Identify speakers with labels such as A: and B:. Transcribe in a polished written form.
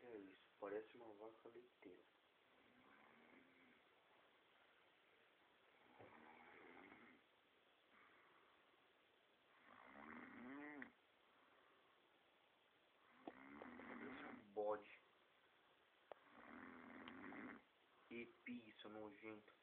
A: Olha isso, parece uma vaca leiteira. Parece um bode. Epi, isso nojento.